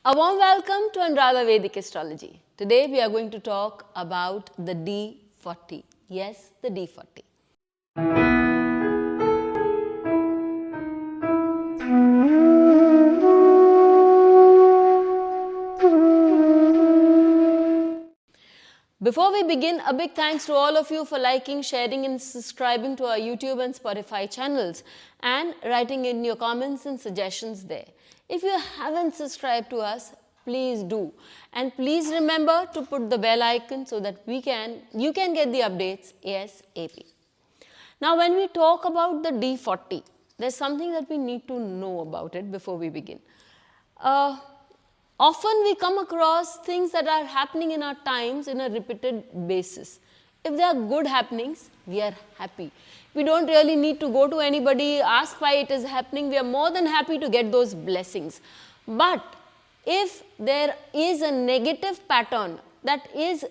A warm welcome to Anuradha Vedic Astrology. Today we are going to talk about the D40. Yes, the D40. Before we begin, a big thanks to all of you for liking, sharing and subscribing to our YouTube and Spotify channels and writing in your comments and suggestions there. If you haven't subscribed to us, please do. And please remember to put the bell icon so that you can get the updates ASAP. Now when we talk about the D40, there's something that we need to know about it before we begin. Often we come across things that are happening in our times in a repeated basis. If they are good happenings, we are happy. We don't really need to go to anybody, ask why it is happening. We are more than happy to get those blessings. But if there is a negative pattern that is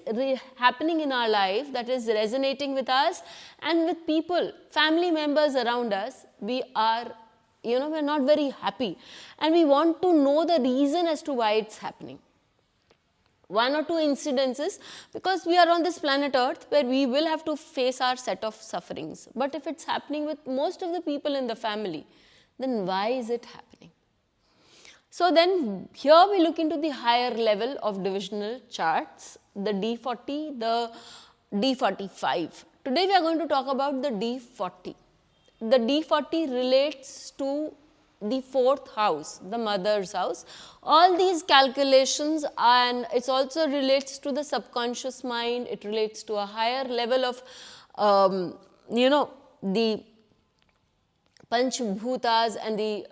happening in our life, that is resonating with us and with people, family members around us, we are we're not very happy and we want to know the reason as to why it's happening. One or two incidences, because we are on this planet Earth where we will have to face our set of sufferings. But if it's happening with most of the people in the family, then why is it happening? So then here we look into the higher level of divisional charts, the D40, the D45. Today we are going to talk about the D40. The D40 relates to the fourth house, the mother's house. All these calculations, and it also relates to the subconscious mind. It relates to a higher level of, the Panch Bhutas and the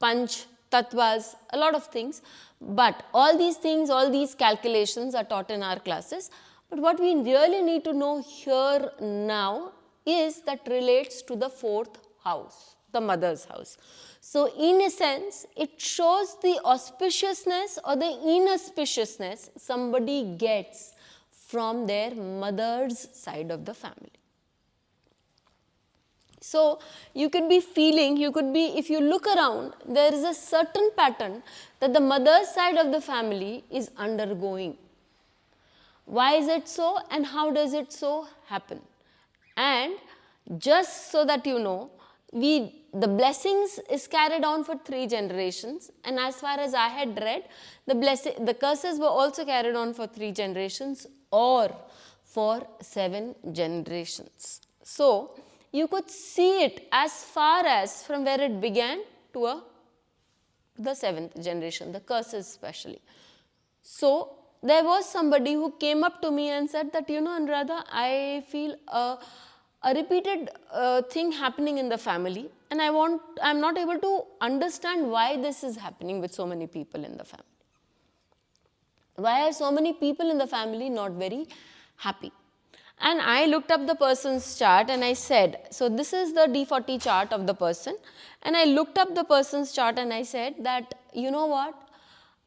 Panch Tattvas, a lot of things. But all these things, all these calculations are taught in our classes. But what we really need to know here now is that relates to the fourth house, the mother's house. So in a sense, it shows the auspiciousness or the inauspiciousness somebody gets from their mother's side of the family. So you could be feeling, if you look around, there is a certain pattern that the mother's side of the family is undergoing. Why is it so and how does it so happen? And just so that you know, the blessings is carried on for 3 generations, and as far as I had read, the curses were also carried on for 3 generations or for 7 generations. So you could see it as far as from where it began to the 7th generation, the curses especially. So there was somebody who came up to me and said that, Anuradha, I feel a repeated thing happening in the family and I'm not able to understand why this is happening with so many people in the family. Why are so many people in the family not very happy? And I looked up the person's chart and I said, so this is the D40 chart of the person, and I looked up the person's chart and I said that, you know what,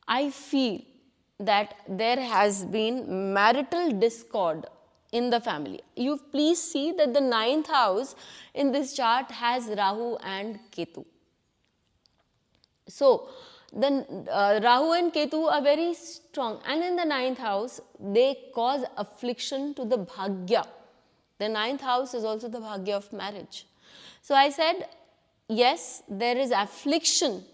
I feel that there has been marital discord in the family. You please see that the 9th house in this chart has Rahu and Ketu. So the Rahu and Ketu are very strong, and in the 9th house they cause affliction to the bhagya. The 9th house is also the bhagya of marriage. So I said, yes, there is affliction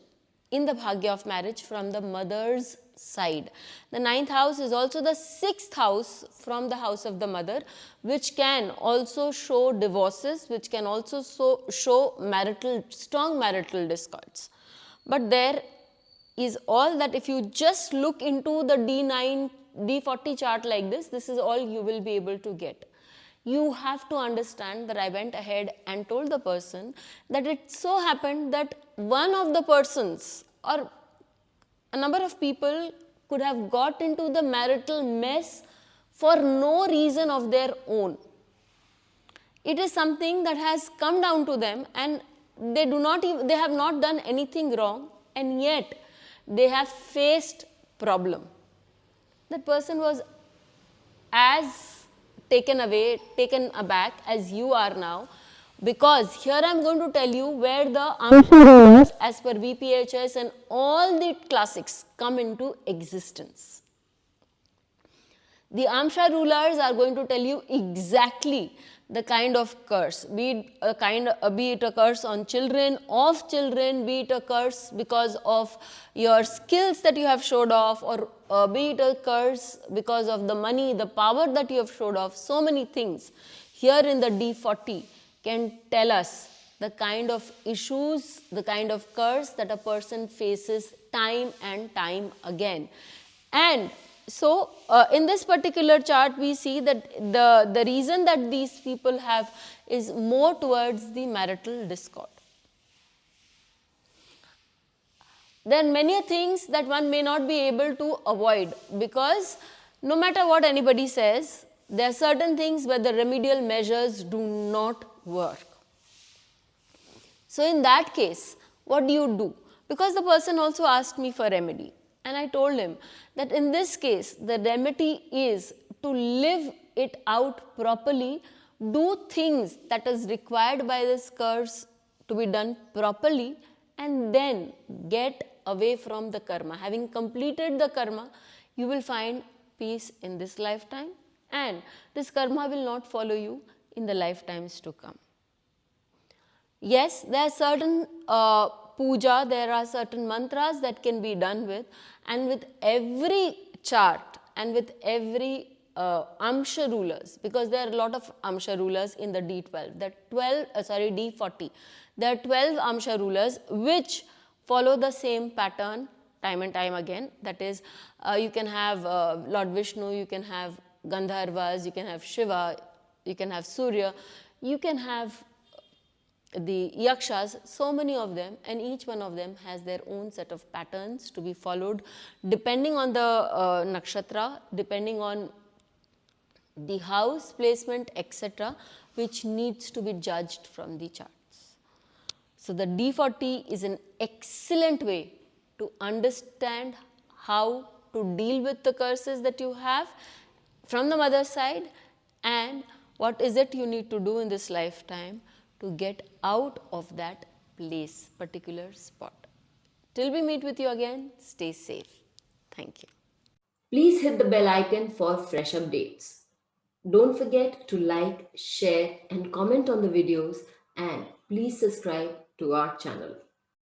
in the bhagya of marriage from the mother's side. The 9th house is also the 6th house from the house of the mother, which can also show divorces, which can also show strong marital discords. But there is all that if you just look into the D40 chart like this is all you will be able to get. You have to understand that I went ahead and told the person that it so happened that one of the persons or a number of people could have got into the marital mess for no reason of their own. It is something that has come down to them and they have not done anything wrong, and yet they have faced problem. That person was as taken aback as you are now because here I am going to tell you where the Amsha rulers as per VPHS and all the classics come into existence. The Amsha rulers are going to tell you exactly the kind of curse, be it a curse on children, of children, be it a curse because of your skills that you have showed off, or be it a curse because of the money, the power that you have showed off. So many things here in the D40 can tell us the kind of issues, the kind of curse that a person faces time and time again. And so, in this particular chart, we see that the reason that these people have is more towards the marital discord. There are many things that one may not be able to avoid, because no matter what anybody says, there are certain things where the remedial measures do not work. So, in that case, what do you do? Because the person also asked me for remedy. And I told him that in this case, the remedy is to live it out properly, do things that is required by this curse to be done properly, and then get away from the karma. Having completed the karma, you will find peace in this lifetime, and this karma will not follow you in the lifetimes to come. Yes, there are certain puja, there are certain mantras that can be done with, and with every chart and with every Amsha rulers, because there are a lot of Amsha rulers in the D12, D40. There are 12 Amsha rulers which follow the same pattern time and time again. That is, you can have Lord Vishnu, you can have Gandharvas, you can have Shiva, you can have Surya, you can have the yakshas, so many of them, and each one of them has their own set of patterns to be followed depending on the nakshatra, depending on the house placement, etc., which needs to be judged from the charts. So, the D40 is an excellent way to understand how to deal with the curses that you have from the mother's side, and what is it you need to do in this lifetime to get out of that place, particular spot. Till we meet with you again, stay safe. Thank you. Please hit the bell icon for fresh updates. Don't forget to like, share and comment on the videos, and please subscribe to our channel.